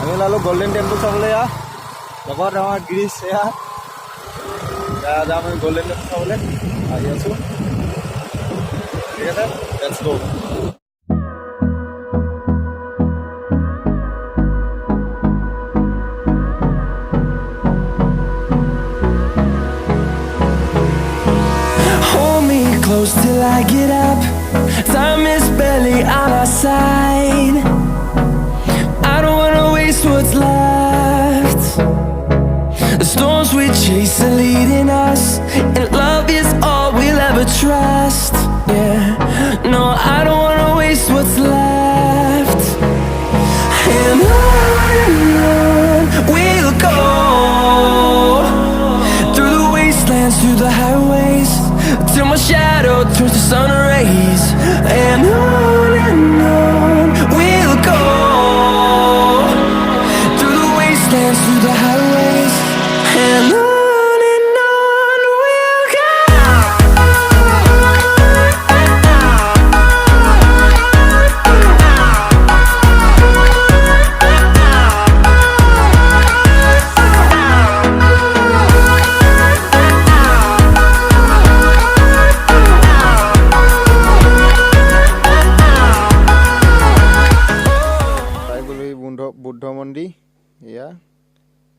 আমি লালো golden temple চাবলৈ লগত আমাৰ গ্ৰীচ যাম আমি গোল্ডেন টেম্পল চাবলৈ আহি আছোঁ ঠিক আছে let's go Close till I get up. Time is barely on our side. I don't wanna waste what's left. The storms we chase are leading us, and love is all we'll ever trust. Yeah, no, I don't wanna waste what's left. And on we'll go, through the wastelands, through the highways, till my shadow turns to sun rays. And on we'll go, through the wastelands, through the highways. And on we'll go. Buddha মন্দিৰ এয়া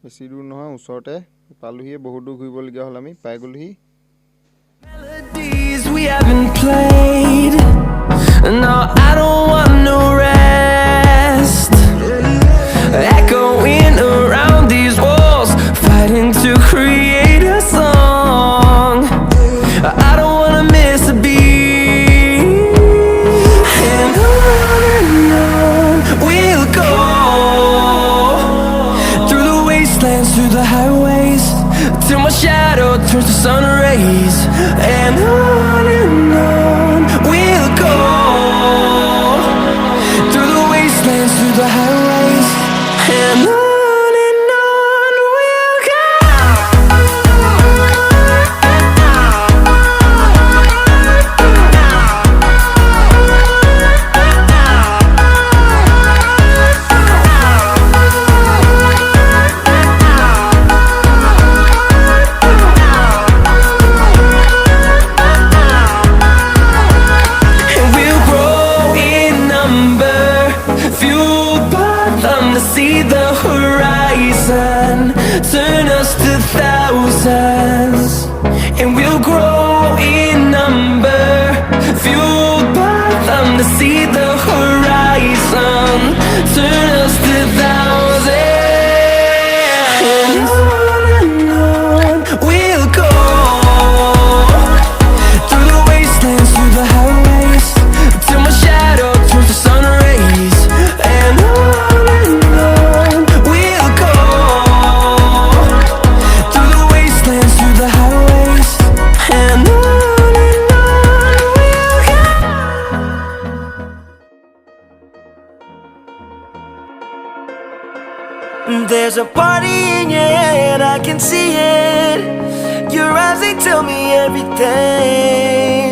বেছি দূৰ নহয় ওচৰতে পালোহি বহুত দূৰ ঘূৰিবলগীয়া হ'ল আমি পাই গ'লোহি Melodies we haven't played. No, I don't want no rest. Echoing around these walls, fighting to create a song. I don't wanna miss a beat. And on we'll go, through the wastelands, through the highways, till my shadow turns to sun rays. And on we'll go, through the wastelands, through the highways. And on we'll go. And we'll grow in number, fueled by them to see the horizon, turn us to thousands. And we'll grow in number, fueled by them to see the horizon, turn us to thousands. And on we'll go, through the wastelands, through the highways, till my shadow turns to sun rays. And on we'll go, through the wastelands, through the highways. And on we'll go. There's a party in your head, I can see it. Your eyes, they tell me everything.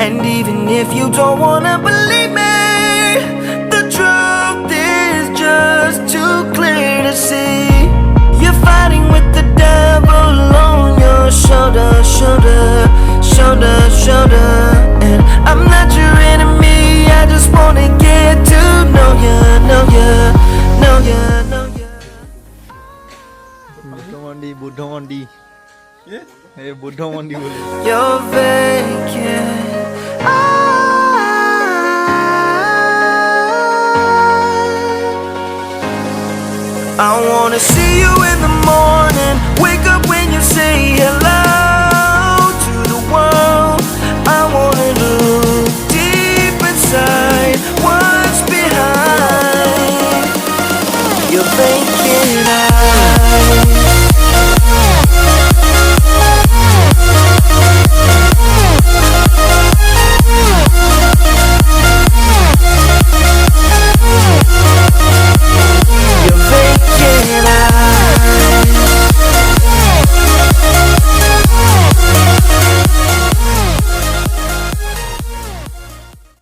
And even if you don't wanna believe me, the truth is just too clear to see. You're fighting with the devil on your shoulder, shoulder, shoulder, shoulder. And I'm not your enemy, I just wanna get to know ya, know ya, know ya, know ya. Buddha মন্দিৰ এই বুদ্ধ মন্দিৰ বুলি You're vacant. I wanna see you in the morning, wake up when you say hello.